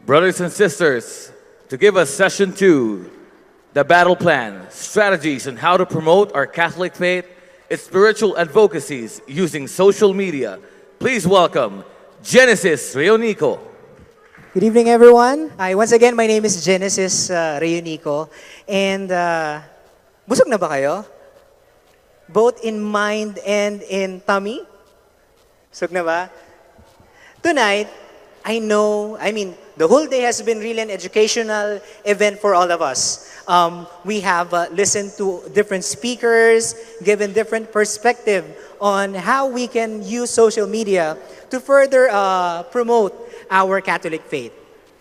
Brothers and sisters, to give us session two, the battle plan, strategies on how to promote our Catholic faith, its spiritual advocacies using social media, please welcome Genesis Reonico. Good evening, everyone. Hi, once again, my name is Genesis Reunico. And busog na ba kayo? Both in mind and in tummy? Busog na ba? Tonight, the whole day has been really an educational event for all of us. We have listened to different speakers, given different perspective on how we can use social media to further promote our Catholic faith.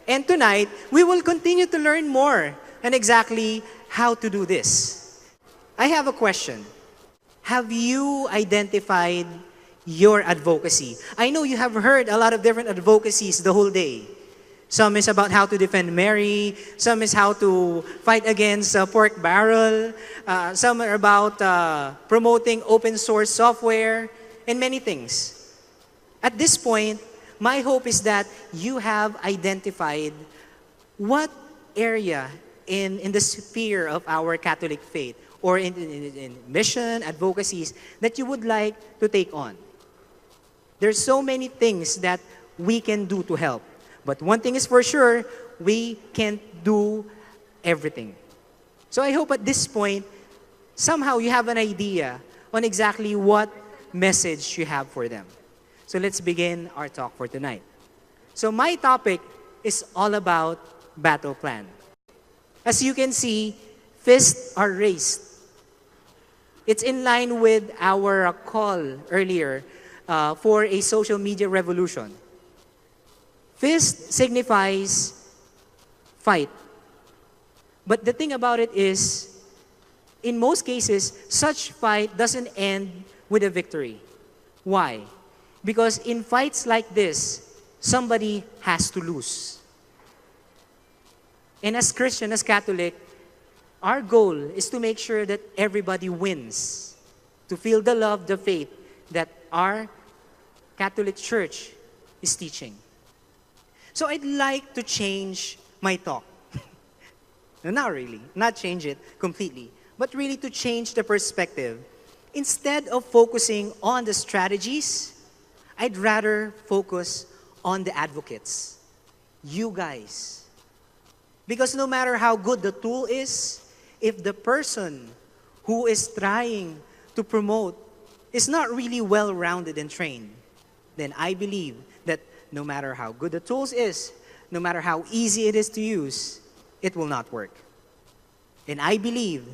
And tonight, we will continue to learn more on exactly how to do this. I have a question. Have you identified your advocacy? I know you have heard a lot of different advocacies the whole day. Some is about how to defend Mary. Some is how to fight against pork barrel. Some are about promoting open source software and many things. At this point, my hope is that you have identified what area in the sphere of our Catholic faith or in mission, advocacies that you would like to take on. There's so many things that we can do to help. But one thing is for sure, we can't do everything. So I hope at this point, somehow you have an idea on exactly what message you have for them. So let's begin our talk for tonight. So my topic is all about battle plan. As you can see, fists are raised. It's in line with our call earlier for a social media revolution. Fist signifies fight. But the thing about it is, in most cases, such fight doesn't end with a victory. Why? Because in fights like this, somebody has to lose. And as Christian, as Catholic, our goal is to make sure that everybody wins, to feel the love, the faith that our Catholic Church is teaching. So I'd like to change my talk. No, not really, not change it completely, but really to change the perspective. Instead of focusing on the strategies, I'd rather focus on the advocates, you guys. Because no matter how good the tool is, if the person who is trying to promote is not really well-rounded and trained, then I believe that no matter how good the tools is, no matter how easy it is to use, it will not work. And I believe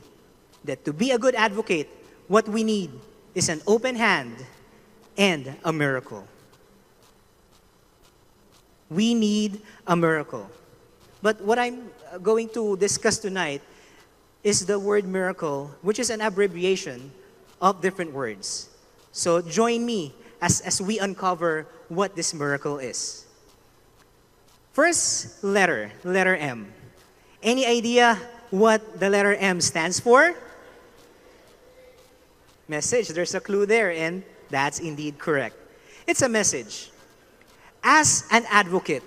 that to be a good advocate, what we need is an open hand and a miracle. We need a miracle. But what I'm going to discuss tonight is the word miracle, which is an abbreviation of different words. So join me as we uncover what this miracle is. First letter M. Any idea what the letter M stands for? Message. There's a clue there, and that's indeed correct. It's a message. As an advocate,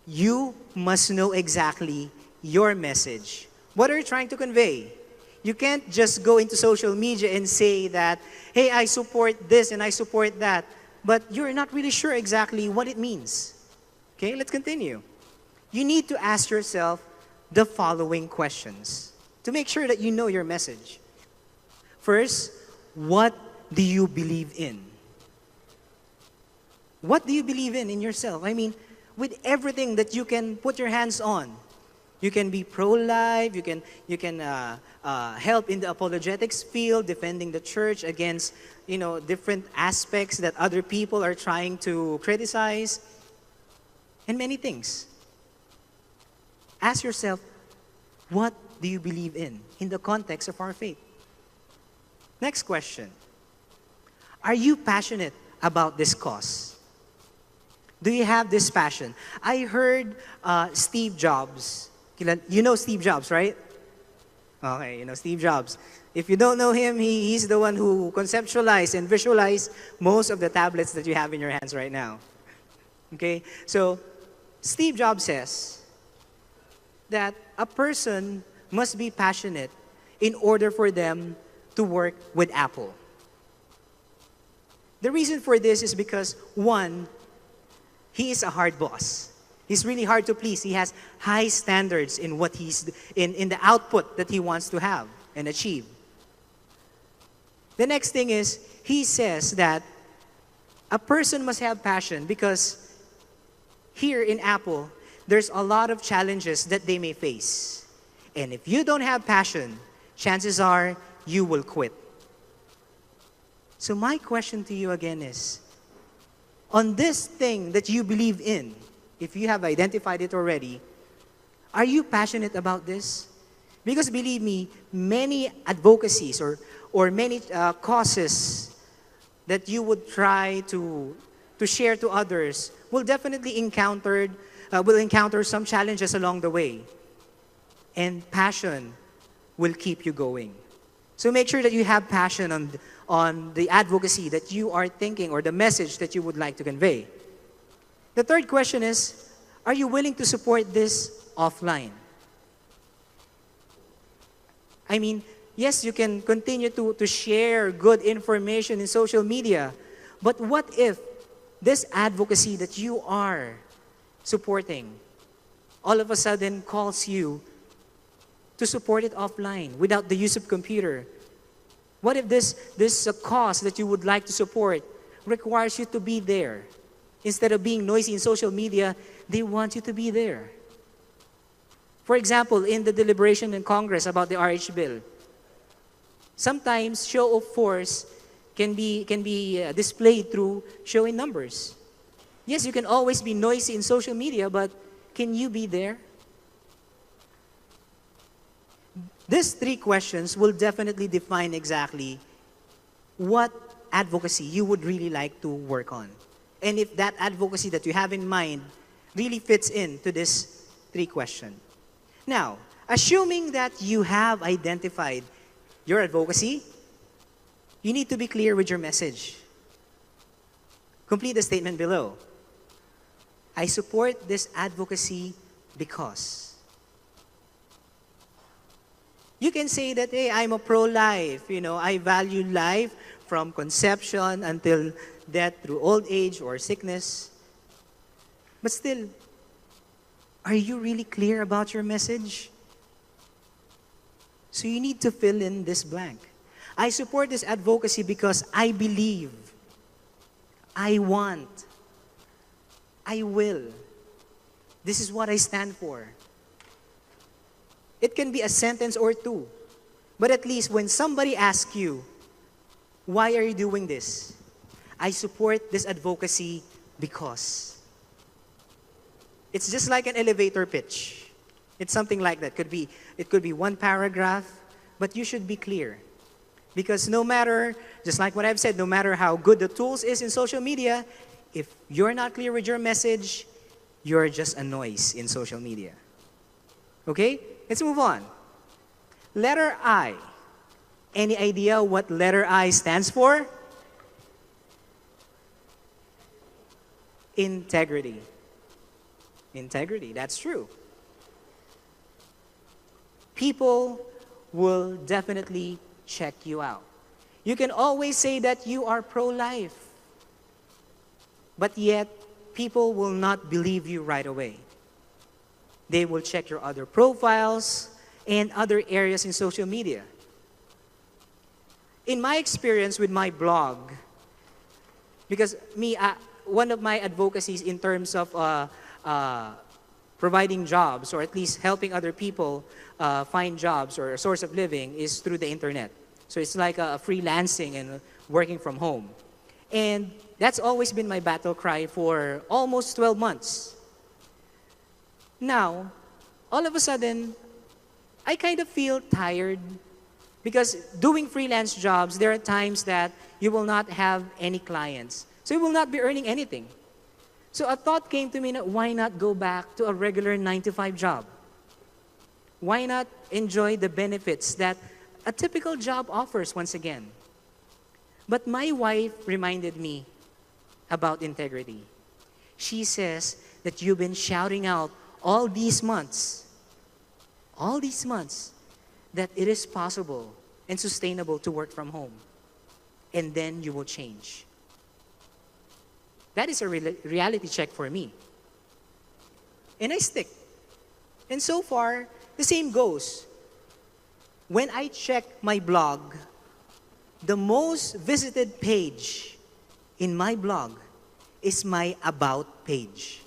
you must know exactly your message. What are you trying to convey? You can't just go into social media and say that, hey, I support this and I support that, but you're not really sure exactly what it means. Okay, let's continue. You need to ask yourself the following questions to make sure that you know your message. First, what do you believe in? What do you believe in yourself? I mean, with everything that you can put your hands on, you can be pro-life, you can help in the apologetics field, defending the church against, different aspects that other people are trying to criticize, and many things. Ask yourself, what do you believe in the context of our faith? Next question. Are you passionate about this cause? Do you have this passion? I heard Steve Jobs. You know Steve Jobs, right? Okay, you know Steve Jobs. If you don't know him, he's the one who conceptualized and visualized most of the tablets that you have in your hands right now. Okay, so Steve Jobs says that a person must be passionate in order for them to work with Apple. The reason for this is because, one, he is a hard boss. He's really hard to please. He has high standards in what in the output that he wants to have and achieve. The next thing is, he says that a person must have passion because here in Apple, there's a lot of challenges that they may face. And if you don't have passion, chances are you will quit. So my question to you again is, on this thing that you believe in, if you have identified it already, are you passionate about this? Because believe me, many advocacies or many causes that you would try to share to others will definitely encounter some challenges along the way. And passion will keep you going. So make sure that you have passion on the advocacy that you are thinking or the message that you would like to convey. The third question is, are you willing to support this offline? I mean, yes, you can continue to share good information in social media, but what if this advocacy that you are supporting all of a sudden calls you to support it offline without the use of computer? What if this cause that you would like to support requires you to be there? Instead of being noisy in social media, they want you to be there. For example, in the deliberation in Congress about the RH bill, sometimes show of force can be displayed through showing numbers. Yes, you can always be noisy in social media, but can you be there? These three questions will definitely define exactly what advocacy you would really like to work on. And if that advocacy that you have in mind really fits into this three questions. Now, assuming that you have identified your advocacy, you need to be clear with your message. Complete the statement below. I support this advocacy because. You can say that, hey, I'm a pro-life. I value life from conception until death through old age or sickness. But still, are you really clear about your message? So you need to fill in this blank. I support this advocacy because I believe, I want, I will. This is what I stand for. It can be a sentence or two. But at least when somebody asks you, why are you doing this? I support this advocacy because. It's just like an elevator pitch. It's something like that. It could be one paragraph, but you should be clear. Because no matter, just like what I've said, no matter how good the tools is in social media, if you're not clear with your message, you're just a noise in social media. Okay? Let's move on. Letter I. Any idea what letter I stands for? Integrity. Integrity, that's true. People will definitely check you out. You can always say that you are pro-life, but yet people will not believe you right away. They will check your other profiles and other areas in social media. In my experience with my blog, because one of my advocacies in terms of providing jobs, or at least helping other people find jobs or a source of living, is through the internet. So it's like a freelancing and working from home. And that's always been my battle cry for almost 12 months. Now, all of a sudden, I kind of feel tired because doing freelance jobs, there are times that you will not have any clients. So you will not be earning anything. So a thought came to me, why not go back to a regular 9-to-5 job? Why not enjoy the benefits that a typical job offers once again? But my wife reminded me about integrity. She says that you've been shouting out all these months, that it is possible and sustainable to work from home. And then you will change. That is a reality check for me. And I stick. And so far, the same goes. When I check my blog, the most visited page in my blog is my About page.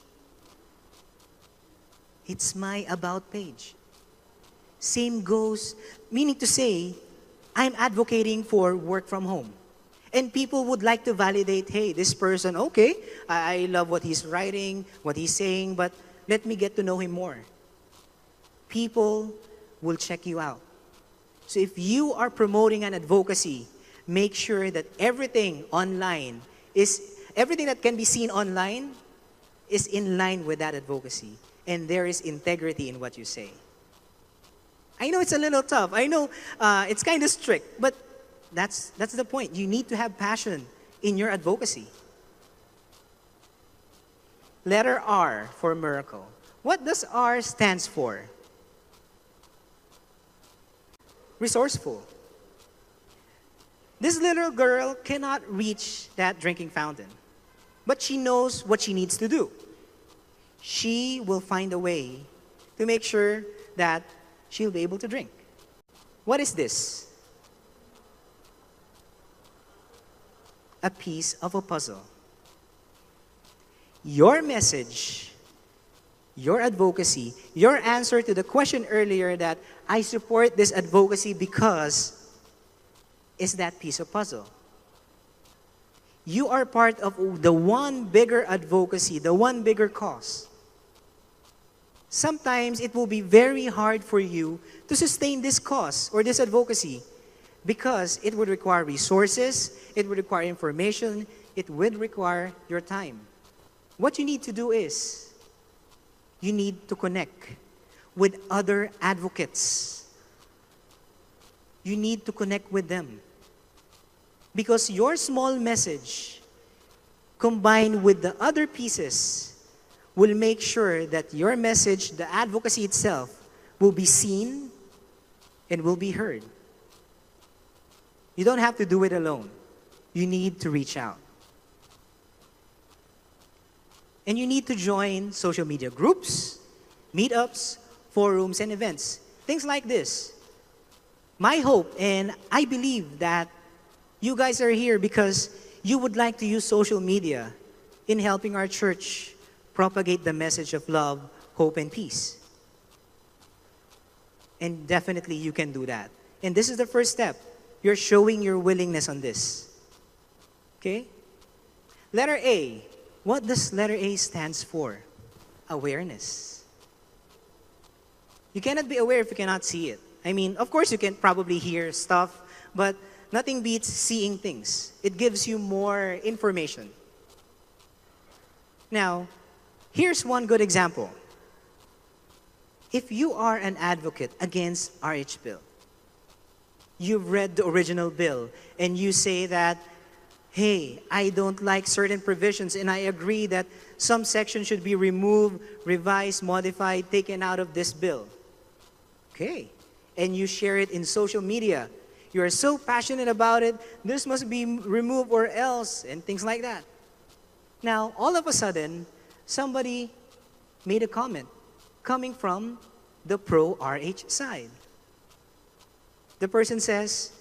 It's my About page. Same goes, meaning to say, I'm advocating for work from home. And people would like to validate, hey, this person, okay, I love what he's writing, what he's saying, but let me get to know him more. People will check you out. So if you are promoting an advocacy, make sure that everything that can be seen online is in line with that advocacy. And there is integrity in what you say. I know it's a little tough. I know it's kind of strict, but that's the point. You need to have passion in your advocacy. Letter R for miracle. What does R stands for? Resourceful. This little girl cannot reach that drinking fountain, but she knows what she needs to do. She will find a way to make sure that she'll be able to drink. What is this? A piece of a puzzle. Your message, your advocacy, your answer to the question earlier that I support this advocacy because is that piece of puzzle. You are part of the one bigger advocacy, the one bigger cause. Sometimes it will be very hard for you to sustain this cause or this advocacy because it would require resources, it would require information, it would require your time. What you need to do is, you need to connect with other advocates. You need to connect with them. Because your small message, combined with the other pieces, will make sure that your message, the advocacy itself, will be seen and will be heard. You don't have to do it alone. You need to reach out. And you need to join social media groups, meetups, forums, and events. Things like this. My hope, and I believe that you guys are here because you would like to use social media in helping our church propagate the message of love, hope, and peace. And definitely you can do that. And this is the first step. You're showing your willingness on this. Okay? Letter A. What does letter A stands for? Awareness. You cannot be aware if you cannot see it. I mean, of course you can probably hear stuff, but nothing beats seeing things. It gives you more information. Now, here's one good example. If you are an advocate against RH Bill, you've read the original bill, and you say that, hey, I don't like certain provisions, and I agree that some sections should be removed, revised, modified, taken out of this bill. Okay. And you share it in social media. You are so passionate about it, this must be removed or else, and things like that. Now, all of a sudden, somebody made a comment coming from the pro-RH side. The person says,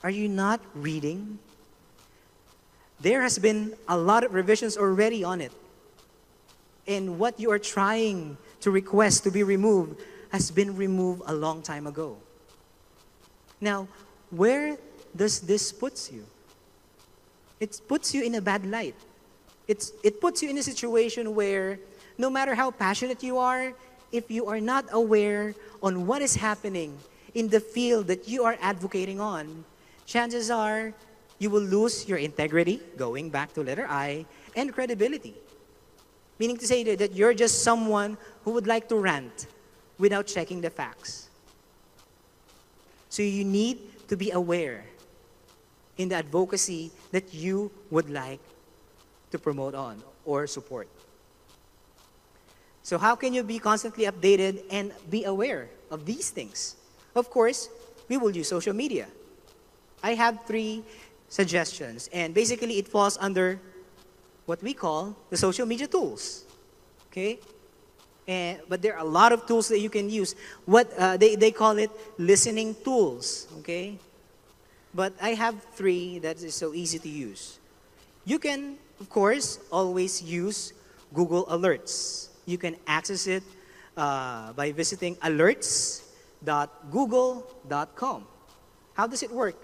are you not reading? There has been a lot of revisions already on it. And what you are trying to request to be removed has been removed a long time ago. Now, where does this put you? It puts you in a bad light. It puts you in a situation where no matter how passionate you are, if you are not aware on what is happening in the field that you are advocating on, chances are you will lose your integrity, going back to letter I, and credibility. Meaning to say that you're just someone who would like to rant without checking the facts. So you need to be aware in the advocacy that you would like to promote on or support. So how can you be constantly updated and be aware of these things? Of course, we will use social media. I have 3 suggestions, and basically it falls under what we call the social media tools. Okay? But there are a lot of tools that you can use. They call it listening tools. Okay? But I have 3 that is so easy to use. You can, of course, always use Google Alerts. You can access it by visiting alerts.google.com. How does it work?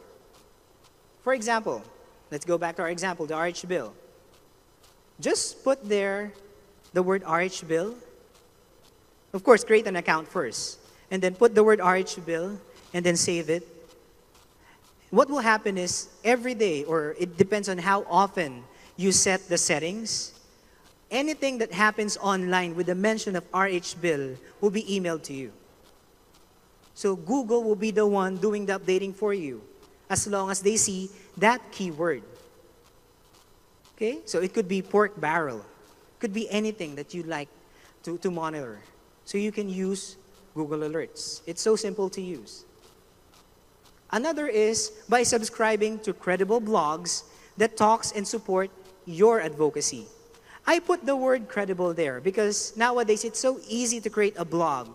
For example, let's go back to our example, the RH bill. Just put there the word RH bill. Of course, create an account first. And then put the word RH bill and then save it. What will happen is every day, or it depends on how often you set the settings, anything that happens online with the mention of RH bill will be emailed to you. So Google will be the one doing the updating for you as long as they see that keyword. Okay? So it could be pork barrel. Could be anything that you like to monitor. So you can use Google Alerts. It's so simple to use. Another is by subscribing to credible blogs that talks and support your advocacy. I put the word credible there because nowadays it's so easy to create a blog.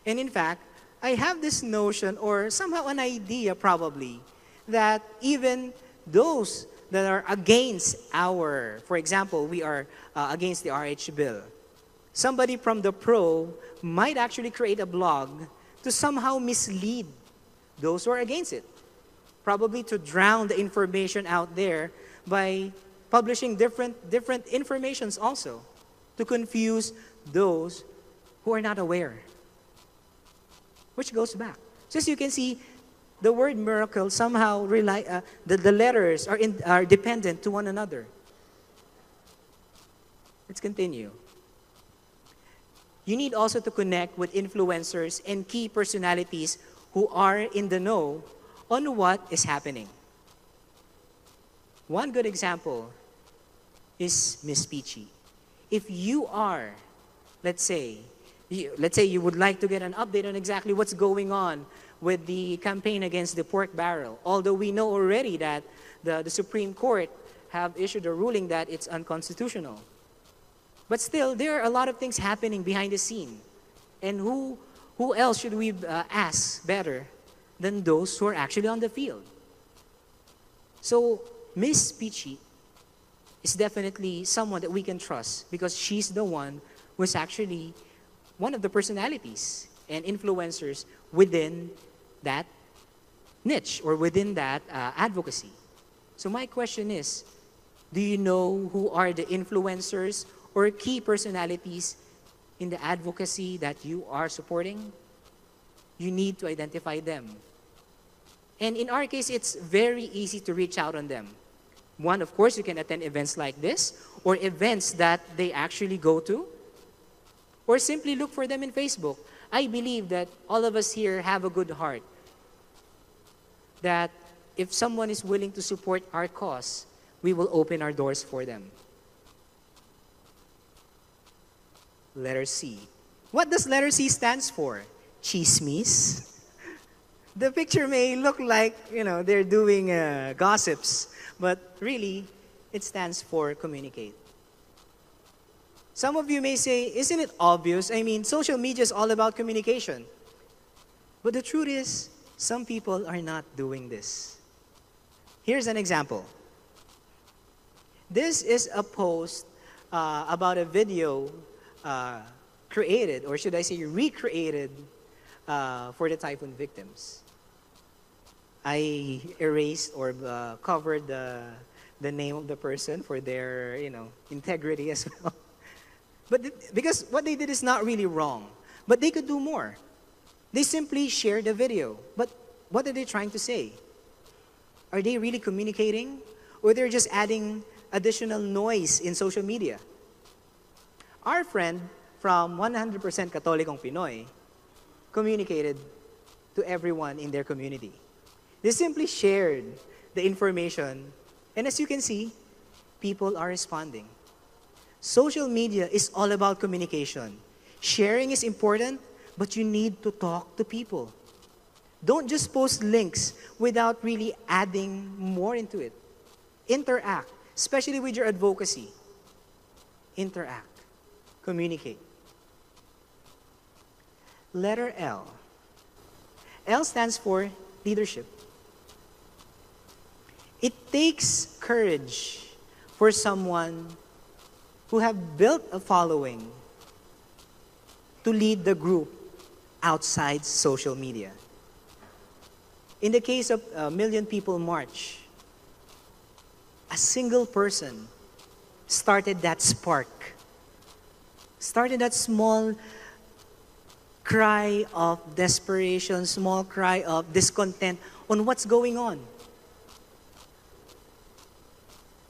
And in fact, I have this notion or somehow an idea probably that even those that are against for example, we are against the RH bill. Somebody from the pro might actually create a blog to somehow mislead those who are against it. Probably to drown the information out there by publishing different informations also to confuse those who are not aware. Which goes back. So as you can see, the word miracle somehow the letters are dependent to one another. Let's continue. You need also to connect with influencers and key personalities who are in the know on what is happening. One good example is Miss Peachy. If you are, let's say you would like to get an update on exactly what's going on with the campaign against the pork barrel, although we know already that the Supreme Court have issued a ruling that it's unconstitutional. But still, there are a lot of things happening behind the scene. And who else should we ask better than those who are actually on the field? So, Miss Peachy is definitely someone that we can trust because she's the one who's actually one of the personalities and influencers within that niche or within that advocacy. So my question is, do you know who are the influencers or key personalities in the advocacy that you are supporting? You need to identify them. And in our case, it's very easy to reach out on them. One, of course, you can attend events like this or events that they actually go to, or simply look for them in Facebook. I believe that all of us here have a good heart, that if someone is willing to support our cause, we will open our doors for them. Letter C. What does letter C stands for? Chismis. The picture may look like, they're doing gossips, but really, it stands for communicate. Some of you may say, isn't it obvious? I mean, social media is all about communication. But the truth is, some people are not doing this. Here's an example. This is a post about a video created, or should I say recreated, for the typhoon victims. I erased or covered the name of the person for their, integrity as well. But because what they did is not really wrong, but they could do more. They simply shared the video. But what are they trying to say? Are they really communicating? Or they're just adding additional noise in social media? Our friend from 100% Katolikong Pinoy communicated to everyone in their community. They simply shared the information, and as you can see, people are responding. Social media is all about communication. Sharing is important, but you need to talk to people. Don't just post links without really adding more into it. Interact, especially with your advocacy. Interact. Communicate. Letter L. L stands for leadership. It takes courage for someone who have built a following to lead the group outside social media. In the case of Million People March, a single person started that spark, started that small cry of desperation, small cry of discontent on what's going on.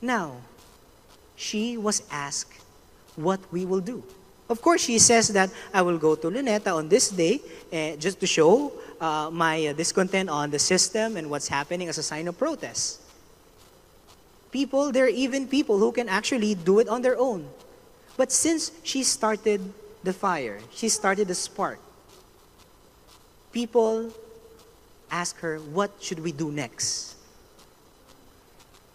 Now, she was asked what we will do. Of course, she says that I will go to Luneta on this day just to show my discontent on the system and what's happening as a sign of protest. There are even people who can actually do it on their own. But since she started the fire, she started the spark, people ask her, what should we do next?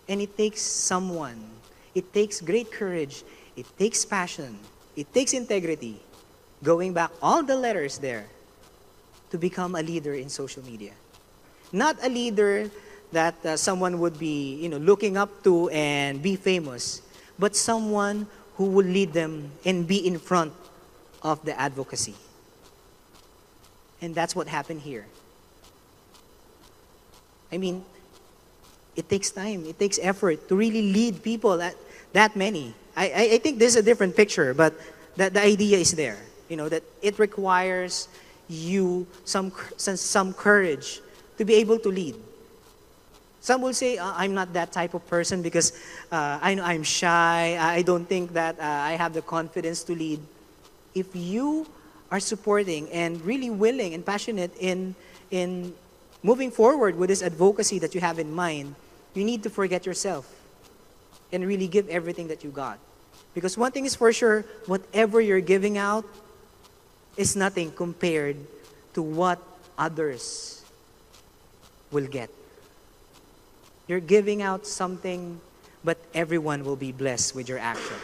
And it takes someone, it takes great courage, it takes passion, it takes integrity, going back all the letters there, to become a leader in social media. Not a leader that someone would be looking up to and be famous, but someone who will lead them and be in front of the advocacy. And that's what happened here. I mean, it takes time, it takes effort to really lead people, that many. I think this is a different picture, but the idea is there. That it requires you some courage to be able to lead. Some will say, I'm not that type of person because I'm shy. I don't think that I have the confidence to lead. If you are supporting and really willing and passionate in moving forward with this advocacy that you have in mind, you need to forget yourself and really give everything that you got. Because one thing is for sure, whatever you're giving out is nothing compared to what others will get. You're giving out something, but everyone will be blessed with your action.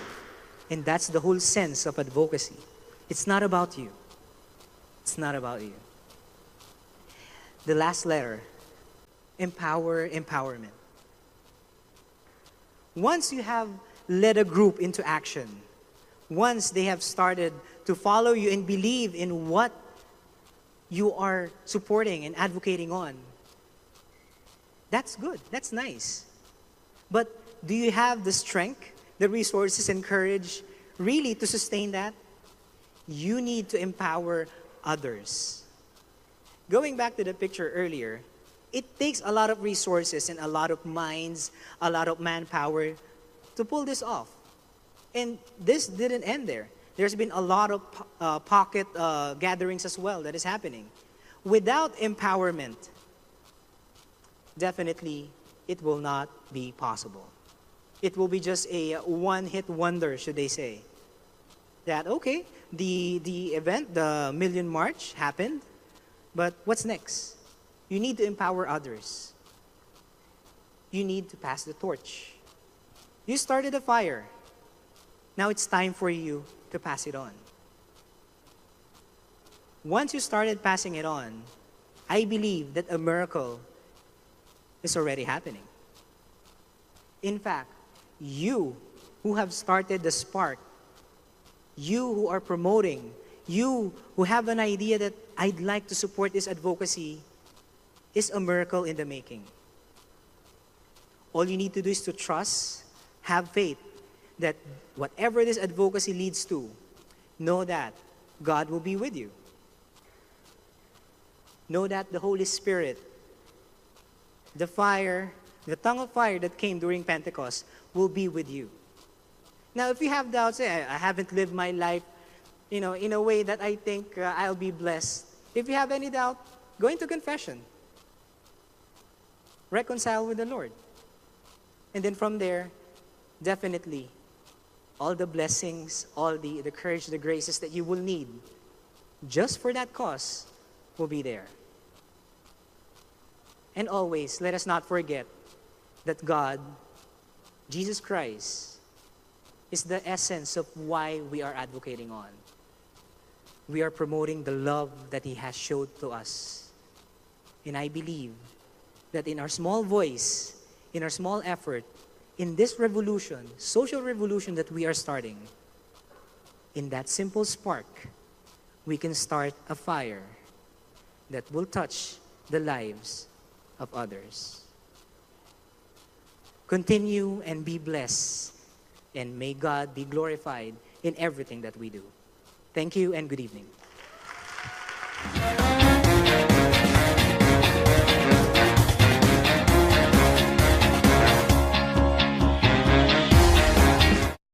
And that's the whole sense of advocacy. It's not about you. It's not about you. The last letter, empowerment. Once you have led a group into action, once they have started to follow you and believe in what you are supporting and advocating on, that's good, that's nice. But do you have the strength, the resources and courage really to sustain that? You need to empower others. Going back to the picture earlier, it takes a lot of resources and a lot of minds, a lot of manpower to pull this off. And this didn't end there. There's been a lot of pocket gatherings as well that is happening. Without empowerment, definitely it will not be possible. It will be just a one-hit wonder, should they say. That, okay, the event, the Million March happened, but what's next? You need to empower others. You need to pass the torch. You started a fire. Now it's time for you to pass it on. Once you started passing it on, I believe that a miracle is already happening. In fact, you who have started the spark, you who are promoting, you who have an idea that I'd like to support this advocacy, is a miracle in the making. All you need to do is to trust, have faith that whatever this advocacy leads to, know that God will be with you. Know that the Holy Spirit, the fire, the tongue of fire that came during Pentecost will be with you. Now, if you have doubts, I haven't lived my life, in a way that I think I'll be blessed. If you have any doubt, go into confession. Reconcile with the Lord. And then from there, definitely, all the blessings, all the courage, the graces that you will need just for that cause will be there. And always, let us not forget that God, Jesus Christ, is the essence of why we are advocating on. We are promoting the love that He has showed to us. And I believe that in our small voice, in our small effort, in this revolution, social revolution that we are starting, in that simple spark, we can start a fire that will touch the lives of others. Continue and be blessed, and may God be glorified in everything that we do. Thank you and good evening.